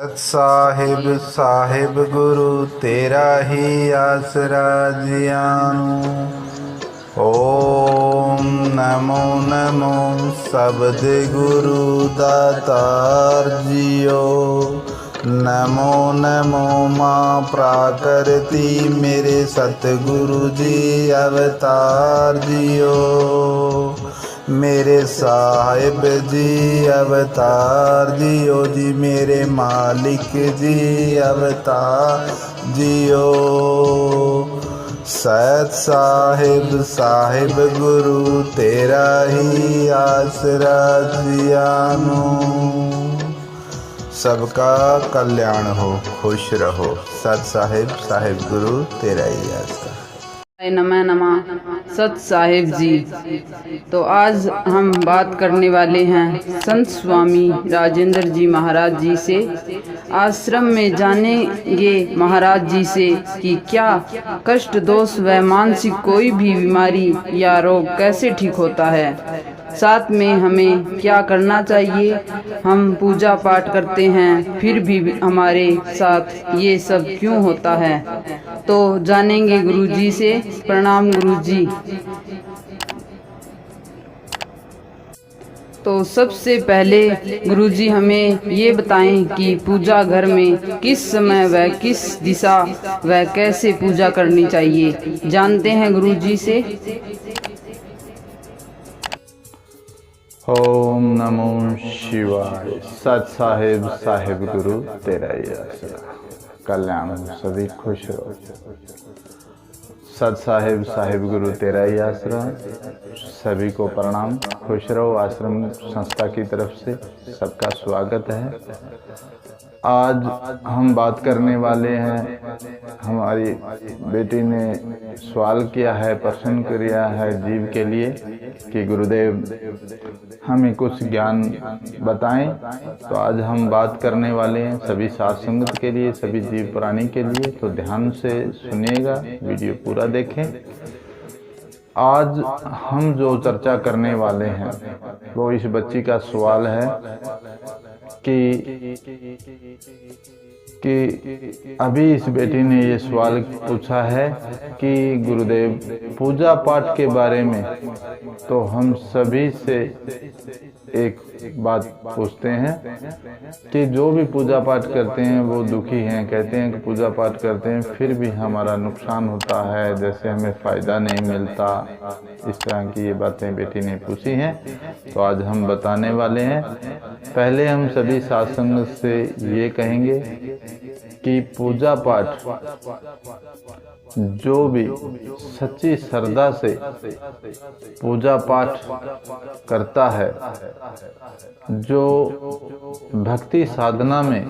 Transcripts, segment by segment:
ਸਾਹਿਬ ਸਾਹਿਬ ਗੁਰੂ ਤੇਰਾ ਹੀ ਆਸਰਾ ਜਿਆਨੂੰ। ਓਮ ਨਮੋ ਨਮੋ ਸਬਦ ਗੁਰੂ ਦਾਤਾਰ ਜੀਓ। नमो नमो माँ प्राकृति मेरे सतगुरु जी अवतार जियो। मेरे साहिब जी अवतार जियो जी, मेरे मालिक जी अवतार जियो। सत साहिब साहिब गुरु तेरा ही आसरा जियानो। सबका कल्याण हो, खुश रहो। सत साहिब साहिब गुरु तेरा ही आसरा। नमः नमः सत साहिब जी। तो आज हम बात करने वाले हैं संत स्वामी राजेंद्र जी महाराज जी से। आश्रम में जानेंगे महाराज जी से कि क्या कष्ट दोष व मानसिक कोई भी बीमारी या रोग कैसे ठीक होता है, साथ में हमें क्या करना चाहिए। हम पूजा पाठ करते हैं फिर भी हमारे साथ ये सब क्यों होता है, तो जानेंगे गुरु जी से। प्रणाम गुरु जी। तो सबसे पहले गुरु जी हमें ये बताएं कि पूजा घर में किस समय व किस दिशा व कैसे पूजा करनी चाहिए, जानते हैं गुरु जी से। ओम नमो शिवाय। सत साहिब साहिब गुरु तेरा ही आसरा। कल्याण सभी खुश रहो। सत साहिब साहिब गुरु तेरा ही आसरा। सभी को प्रणाम, खुश रहो। आश्रम संस्था की तरफ से सबका स्वागत है। आज हम बात करने वाले हैं, हमारी बेटी ने सवाल किया है, प्रश्न किया है जीव के लिए कि गुरुदेव हमें कुछ ज्ञान बताएं। तो आज हम बात करने वाले हैं सभी साथ संगत के लिए, सभी जीव प्राणी के लिए। तो ध्यान से सुनिएगा, वीडियो पूरा देखें। आज हम जो चर्चा करने वाले हैं वो इस बच्ची का सवाल है कि अभी इस बेटी ने ये सवाल पूछा है कि गुरुदेव पूजा पाठ के बारे में तो हम सभी से एक बात पूछते हैं कि जो भी पूजा पाठ करते हैं वो दुखी हैं। कहते हैं कि पूजा पाठ करते हैं फिर भी हमारा नुकसान होता है, जैसे हमें फ़ायदा नहीं मिलता। इस तरह की ये बातें बेटी ने पूछी हैं। तो आज हम बताने वाले हैं। पहले हम सभी सत्संग से ये कहेंगे कि पूजा पाठ जो भी सच्ची श्रद्धा से पूजा पाठ करता है, जो भक्ति साधना में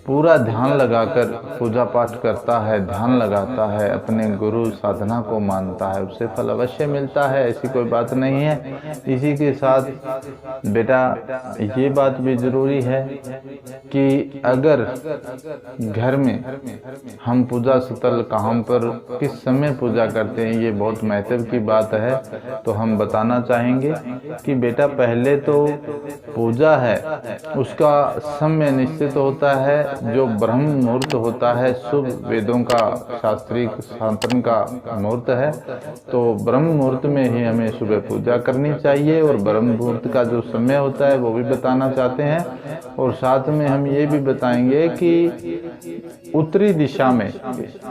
पूरा ध्यान लगाकर पूजा पाठ करता है, ध्यान लगाता है, अपने गुरु साधना को मानता है, उससे फल अवश्य मिलता है, ऐसी कोई बात नहीं है। इसी के साथ बेटा ये बात भी जरूरी है कि अगर घर में हम पूजा स्थल कहाँ पर किस समय पूजा करते हैं, ये बहुत महत्व की बात है। तो हम बताना चाहेंगे कि बेटा पहले तो पूजा है उसका समय निश्चित होता है, जो ब्रह्म मुहूर्त होता है, शुभ वेदों का शास्त्रीय शांतन का मुहूर्त है। तो ब्रह्म मुहूर्त में ही हमें सुबह पूजा करनी चाहिए और ब्रह्म मुहूर्त का जो समय होता है वो भी बताना चाहते हैं। और साथ में हम ये भी बताएंगे कि उत्तरी दिशा में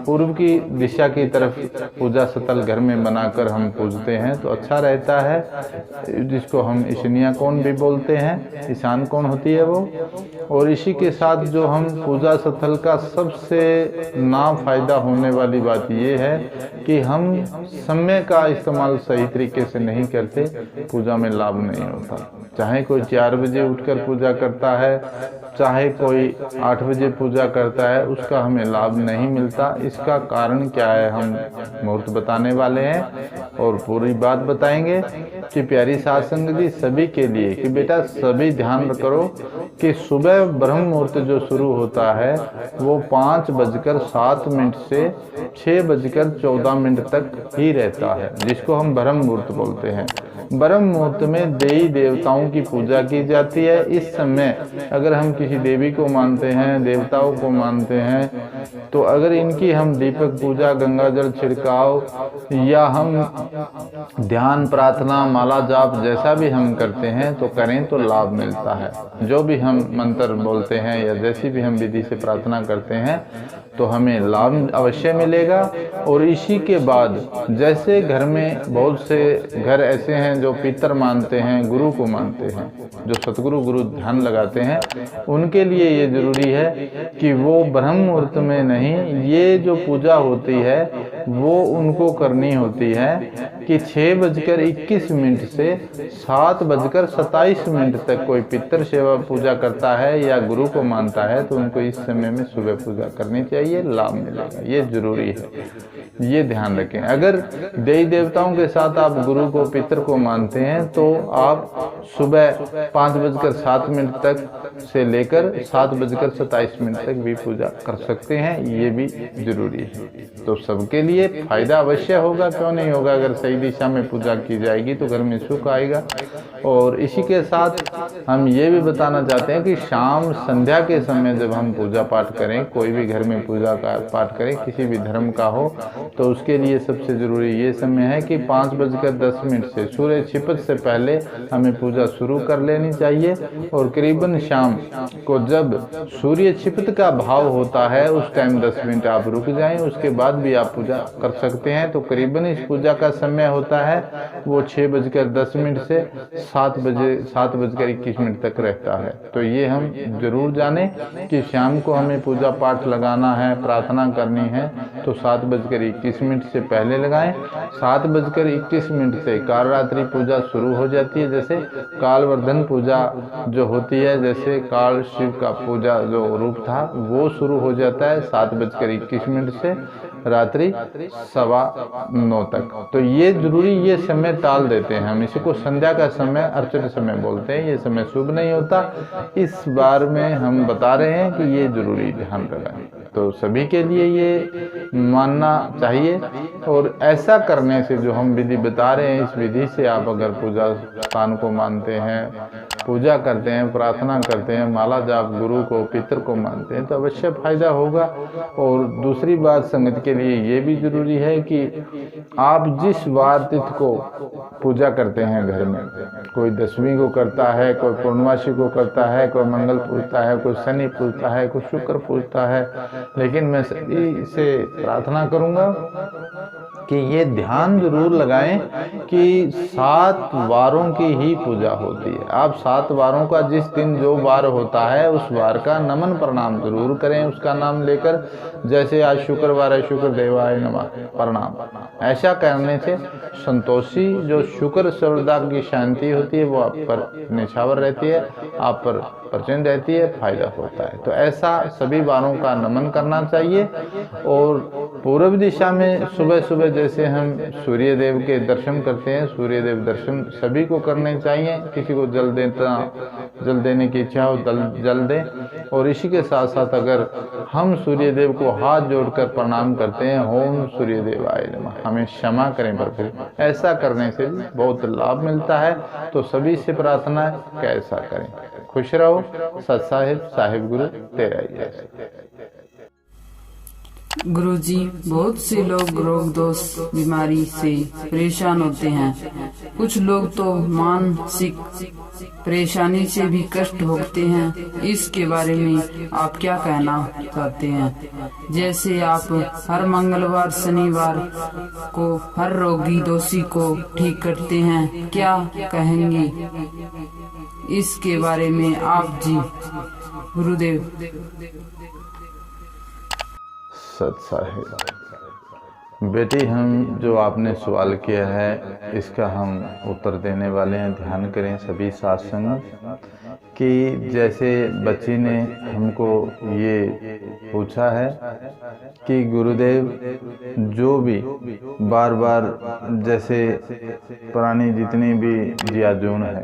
पूर्व की दिशा की तरफ पूजा स्थल घर में बनाकर हम पूजते हैं तो अच्छा रहता है, जिसको हम ईशान्य कोण भी बोलते हैं। ईशान कोण होती है वो। और इसी के साथ जो हम पूजा स्थल का सबसे ना फायदा होने वाली बात ये है कि हम समय का इस्तेमाल सही तरीके से नहीं करते, पूजा में लाभ नहीं होता। चाहे कोई 4 बजे उठकर पूजा करता है, चाहे कोई 8 बजे पूजा करता है, उसका हमें लाभ नहीं मिलता। इसका कारण क्या है हम मुहूर्त बताने वाले हैं और पूरी बात बताएंगे कि प्यारी साध संगत जी सभी के लिए कि बेटा सभी ध्यान करो कि सुबह ब्रह्म मुहूर्त जो शुरू होता है वो 5:07 से 6:14 तक ही रहता है, जिसको हम ब्रह्म मुहूर्त बोलते हैं। ब्रह्म मुहूर्त में देवी देवताओं की पूजा की जाती है। इस समय अगर हम किसी देवी को मानते हैं, देवताओं को मानते हैं, तो अगर इनकी हम दीपक पूजा, गंगाजल छिड़काव या हम ध्यान, प्रार्थना, माला जाप जैसा भी हम करते हैं तो करें तो लाभ मिलता है। जो भी हम मंत्र बोलते हैं या जैसी भी हम विधि से प्रार्थना करते हैं तो हमें लाभ अवश्य मिलेगा। और इसी के बाद जैसे घर में बहुत से घर ऐसे हैं जो पितर मानते हैं, गुरु को मानते हैं, जो सतगुरु गुरु ध्यान लगाते हैं, उनके लिए ये जरूरी है कि वो ब्रह्म मुहूर्त में नहीं, ये जो पूजा होती है वो उनको करनी होती है कि 6:21 से 7:27 तक कोई पितर सेवा पूजा करता है या गुरु को मानता है तो उनको इस समय में सुबह पूजा करनी चाहिए, लाभ मिलेगा। ये जरूरी है, ये ध्यान रखें। अगर देवी देवताओं के साथ आप गुरु को, पितर को मानते हैं तो आप सुबह 5:07 तक से लेकर 7:27 तक भी पूजा कर सकते हैं, ये भी जरूरी है। तो सबके लिए फायदा अवश्य होगा, क्यों नहीं होगा। अगर सही दिशा में पूजा की जाएगी तो घर में सुख आएगा। और इसी के साथ हम ये भी बताना चाहते हैं कि शाम संध्या के समय जब हम पूजा पाठ करें, कोई भी घर में पूजा का पाठ करें, किसी भी धर्म का हो, तो उसके लिए सबसे जरूरी ये समय है कि 5:10 से सूर्य छिपत से पहले हमें पूजा शुरू कर लेनी चाहिए। और करीबन शाम को जब सूर्य छिपत का भाव होता है उस टाइम 10 मिनट आप रुक जाएं, उसके बाद भी आप पूजा कर सकते हैं। तो करीबन इस पूजा का समय होता है वो 6:10 से 7:21 तक रहता है। तो ये हम जरूर जाने कि शाम को हमें पूजा पाठ लगाना है, प्रार्थना करनी है तो 7:21 से पहले लगाएं। 7:21 से कालरात्रि पूजा शुरू हो जाती है। जैसे कालवर्धन पूजा जो होती है, जैसे काल शिव का पूजा जो रूप था वो शुरू हो जाता है 7:21 से रात्रि 9:15 तक। तो ये जरूरी, ये समय टाल देते हैं हम, इसी को संध्या का समय, अर्चन समय बोलते हैं। ये समय शुभ नहीं होता, इस बार में हम बता रहे हैं कि ये जरूरी ध्यान रखें। तो सभी के लिए ये मानना चाहिए। और ऐसा करने से जो हम विधि बता रहे हैं, इस विधि से आप अगर पूजा स्थान को मानते हैं, पूजा करते हैं, प्रार्थना करते हैं, माला जाप गुरु को, पितर को मानते हैं तो अवश्य फायदा होगा। और दूसरी बात संगत के लिए ये भी जरूरी है कि आप जिस वार तिथि को पूजा करते हैं घर में, कोई 10वीं को करता है, कोई पूर्णमासी को करता है, कोई मंगल पूजता है, कोई शनि पूजता है, कोई शुक्र पूजता है, लेकिन मैं सभी से प्रार्थना करूंगा कि ये ध्यान जरूर लगाएं कि 7 वारों की ही पूजा होती है। आप 7 वारों का, जिस दिन जो वार होता है उस वार का नमन प्रणाम जरूर करें, उसका नाम लेकर। जैसे आज शुक्रवार है, शुक्र देवाय नमः प्रणाम, ऐसा करने से संतोषी जो शुक्र सर्वदा की शांति होती है वो आप पर निछावर रहती है, आप पर प्रचंड रहती है, फायदा होता है। तो ऐसा सभी वारों का नमन करना चाहिए। और पूर्व दिशा में सुबह सुबह जैसे हम सूर्य देव के दर्शन करते हैं, सूर्य देव दर्शन सभी को करने चाहिए। किसी को जल देने की इच्छा हो जल दें। और इसी के साथ साथ अगर हम सूर्य देव को हाथ जोड़कर प्रणाम करते हैं, ओम सूर्य देवाय नमः, हमें क्षमा करें पर फिर ऐसा करने से भी बहुत लाभ मिलता है। तो सभी से प्रार्थना है कि ऐसा करें। खुश रहो। सत साहिब गुरु तेरा ही। गुरुजी, बहुत से लोग रोग दोष बीमारी से परेशान होते हैं। कुछ लोग तो मानसिक परेशानी से भी कष्ट भोगते हैं। इसके बारे में आप क्या कहना चाहते हैं? जैसे आप हर मंगलवार शनिवार को हर रोगी दोषी को ठीक करते हैं, क्या कहेंगे इसके बारे में आप जी? गुरुदेव। सत साहिब बेटी, हम जो आपने सवाल किया है इसका हम उत्तर देने वाले हैं। ध्यान करें सभी सत्संग कि जैसे बच्ची ने हमको ये पूछा है कि गुरुदेव जो भी बार बार जैसे पुरानी जितनी भी जियाजून है,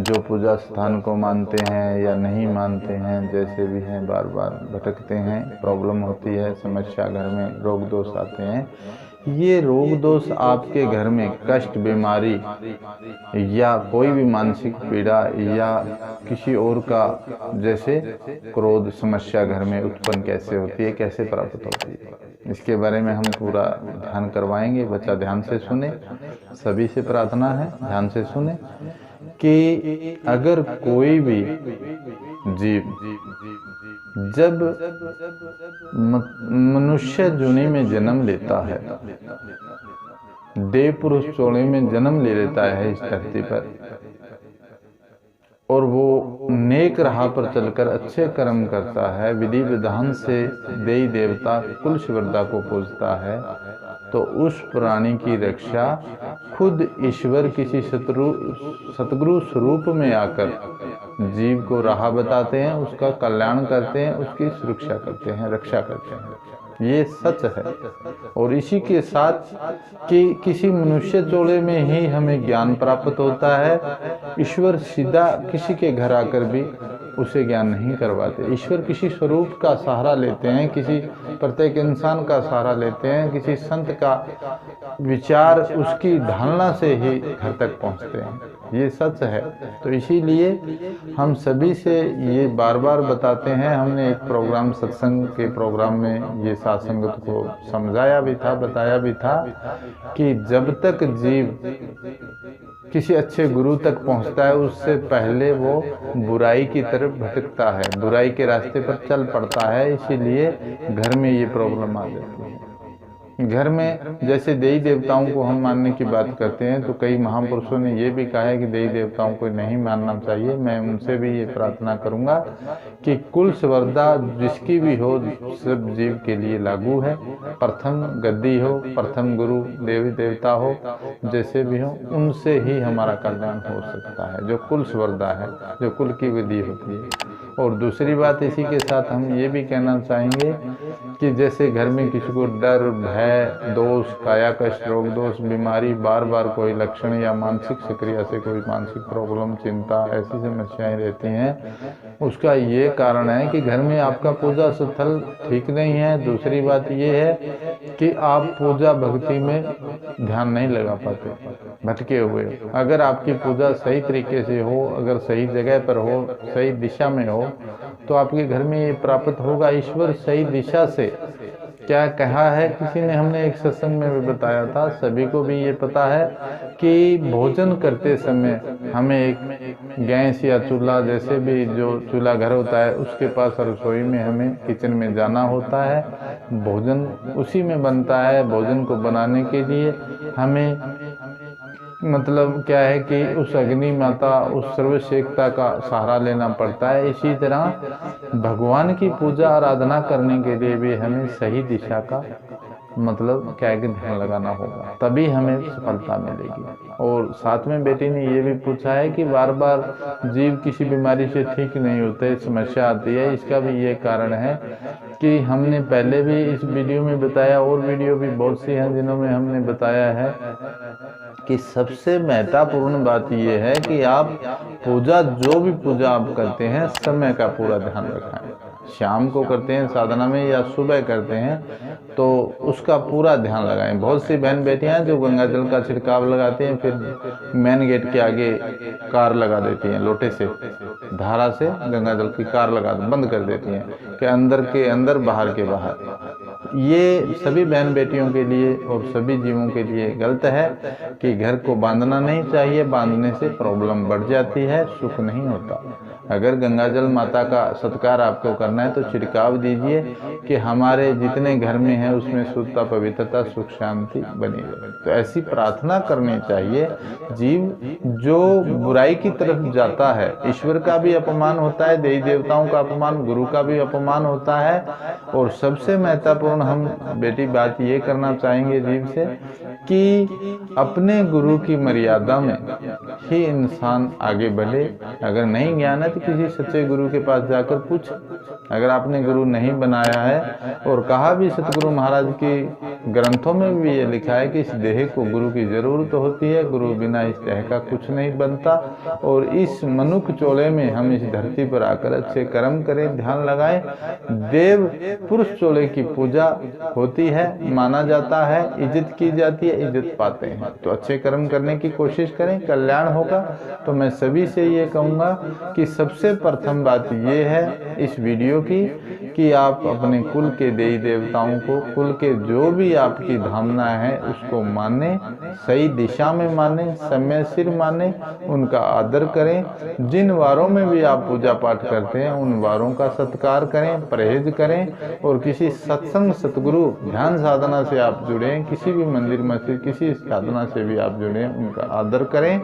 जो पूजा स्थान को मानते हैं या नहीं मानते हैं, जैसे भी हैं बार बार भटकते हैं, प्रॉब्लम होती है, समस्या घर में रोग दोष आते हैं, ये रोग दोष आपके घर में कष्ट, बीमारी या कोई भी मानसिक पीड़ा या किसी और का जैसे क्रोध समस्या घर में उत्पन्न कैसे होती है, कैसे प्राप्त होती है, इसके बारे में हम पूरा ध्यान करवाएंगे। बच्चा ध्यान से सुने, सभी से प्रार्थना है ध्यान से सुने कि अगर कोई भी जीव जब मनुष्य योनि में जन्म लेता है, देव पुरुष चोले में जन्म ले लेता है इस धरती पर, और वो नेक राह पर चलकर अच्छे कर्म करता है, विधि विधान से देवी देवता कुल शिवरदा को पूजता है, तो उस प्राणी की रक्षा खुद ईश्वर किसी सतगुरु स्वरूप में आकर जीव को राह बताते हैं, उसका कल्याण करते हैं, उसकी सुरक्षा करते हैं, रक्षा करते हैं। ये सच है। और इसी के साथ कि किसी मनुष्य चोले में ही हमें ज्ञान प्राप्त होता है। ईश्वर सीधा किसी के घर आकर भी उसे ज्ञान नहीं करवाते। ईश्वर किसी स्वरूप का सहारा लेते हैं, किसी प्रत्येक इंसान का सहारा लेते हैं, किसी संत का विचार उसकी धारणा से ही घर तक पहुंचते हैं। ये सच है। तो इसीलिए हम सभी से ये बार बार बताते हैं। हमने एक प्रोग्राम, सत्संग के प्रोग्राम में ये साथ संगत को समझाया भी था, बताया भी था कि जब तक जीव किसी अच्छे गुरु तक पहुंचता है, उससे पहले वो बुराई की तरफ भटकता है, बुराई के रास्ते पर चल पड़ता है। इसीलिए घर में ये प्रॉब्लम आ जाती है। घर में जैसे देवी देवताओं को हम मानने की बात करते हैं, तो कई महापुरुषों ने ये भी कहा है कि देवी देवताओं को नहीं मानना चाहिए। मैं उनसे भी ये प्रार्थना करूंगा कि कुल संवर्धा जिसकी भी हो, सब जीव के लिए लागू है। प्रथम गद्दी हो, प्रथम गुरु देवी देवता हो, जैसे भी हो, उनसे ही हमारा कल्याण हो सकता है, जो कुल संवर्धा है, जो कुल की विधि होती है। और दूसरी बात इसी के साथ हम ये भी कहना चाहेंगे कि जैसे घर में किसी को डर, भय, दोष, काया कष्ट, रोग दोष, बीमारी, बार बार कोई लक्षण या मानसिक सक्रिया से कोई मानसिक प्रॉब्लम, चिंता, ऐसी समस्याएं रहती हैं, उसका ये कारण है कि घर में आपका पूजा स्थल ठीक नहीं है। दूसरी बात ये है कि आप पूजा भक्ति में ध्यान नहीं लगा पाते, भटके हुए। अगर आपकी पूजा सही तरीके से हो, अगर सही जगह पर हो, सही दिशा में हो, तो आपके घर में ये प्राप्त होगा। ईश्वर सही दिशा से क्या कहा है, किसी ने, हमने एक सत्संग में भी बताया था, सभी को भी ये पता है कि भोजन करते समय हमें एक गैस या चूल्हा, जैसे भी जो चूल्हा घर होता है, उसके पास रसोई में हमें किचन में जाना होता है। भोजन उसी में बनता है। भोजन को बनाने के लिए हमें मतलब क्या है कि उस अग्नि माता, उस सर्वशक्ता का सहारा लेना पड़ता है। इसी तरह भगवान की पूजा आराधना करने के लिए भी हमें सही दिशा का मतलब क्या है कि ध्यान लगाना होगा, तभी हमें सफलता मिलेगी। और साथ में बेटी ने ये भी पूछा है कि बार बार जीव किसी बीमारी से ठीक नहीं होते, समस्या आती है। इसका भी ये कारण है कि हमने पहले भी इस वीडियो में बताया, और वीडियो भी बहुत सी हैं जिन्होंने हमने बताया है कि सबसे महत्वपूर्ण बात यह है कि आप पूजा, जो भी पूजा आप करते हैं, समय का पूरा ध्यान रखें। शाम को करते हैं साधना में या सुबह करते हैं, तो उसका पूरा ध्यान लगाएं। बहुत सी बहन बेटियां हैं जो गंगा जल का छिड़काव लगाती हैं, फिर मेन गेट के आगे कार लगा देती हैं, लोटे से धारा से गंगा जल की कार लगा बंद कर देती हैं कि अंदर के अंदर, बाहर के बाहर। ये सभी बहन बेटियों के लिए और सभी जीवों के लिए गलत है कि घर को बांधना नहीं चाहिए। बांधने से प्रॉब्लम बढ़ जाती है, सुख नहीं होता। अगर गंगाजल माता का सत्कार आपको करना है तो छिड़काव दीजिए कि हमारे जितने घर में है उसमें शुद्धता, पवित्रता, सुख, शांति बनी रहे। तो ऐसी प्रार्थना करनी चाहिए। जीव जो बुराई की तरफ जाता है, ईश्वर का भी अपमान होता है, देवी देवताओं का अपमान, गुरु का भी अपमान होता है। और सबसे महत्वपूर्ण हम बेटी बात ये करना चाहेंगे जीव से कि अपने गुरु की मर्यादा में ही इंसान आगे बढ़े। अगर नहीं ज्ञान है तो किसी सच्चे गुरु के पास जाकर पूछ। अगर आपने गुरु नहीं बनाया है और कहा भी सतगुरु महाराज की ग्रंथों में भी ये लिखा है कि इस देह को गुरु की जरूरत होती है, गुरु बिना इस देह का कुछ नहीं बनता। और इस मनुष्य चोले में हम इस धरती पर आकर अच्छे कर्म करें, ध्यान लगाएं। देव पुरुष चोले की पूजा होती है, माना जाता है, इज्जत की जाती है, इज्जत पाते हैं। तो अच्छे कर्म करने की कोशिश करें, कल्याण होगा। तो मैं सभी से ये कहूँगा कि सबसे प्रथम बात ये है इस वीडियो की कि आप अपने कुल के देवी देवताओं को, कुल के जो भी आपकी धामना है उसको माने, सही दिशा में माने, समय सिर माने, उनका आदर करें। जिन वारों में भी आप पूजा पाठ करते हैं उन वारों का सत्कार करें, परहेज करें। और किसी सत्संग, सतगुरु, ध्यान साधना से आप जुड़े, किसी भी मंदिर मस्जिद, किसी साधना से भी आप जुड़े, उनका आदर करें।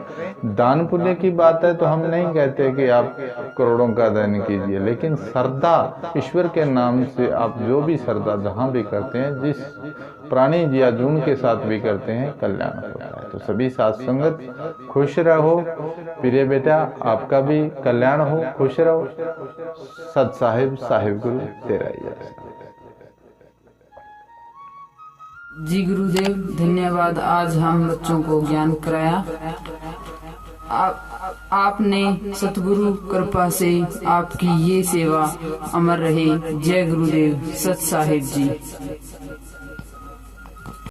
दान पुण्य की बात है तो हम नहीं कहते कि आप करोड़ों का दान कीजिए, लेकिन श्रद्धा ईश्वर के नाम से आप जो भी श्रद्धा जहाँ भी करते हैं, जिस प्राणी या जून के साथ भी करते हैं, कल्याण होता है। तो सभी साथ संगत खुश रहो। प्रिय बेटा, आपका भी कल्याण हो, खुश रहो। सत साहिब, साहिब गुरु तेरा ही जय। जी गुरुदेव, धन्यवाद। आज हम बच्चों को ज्ञान कराया। आपने सतगुरु कृपा से आपकी ये सेवा अमर रहे। जय गुरुदेव। सत साहिब जी।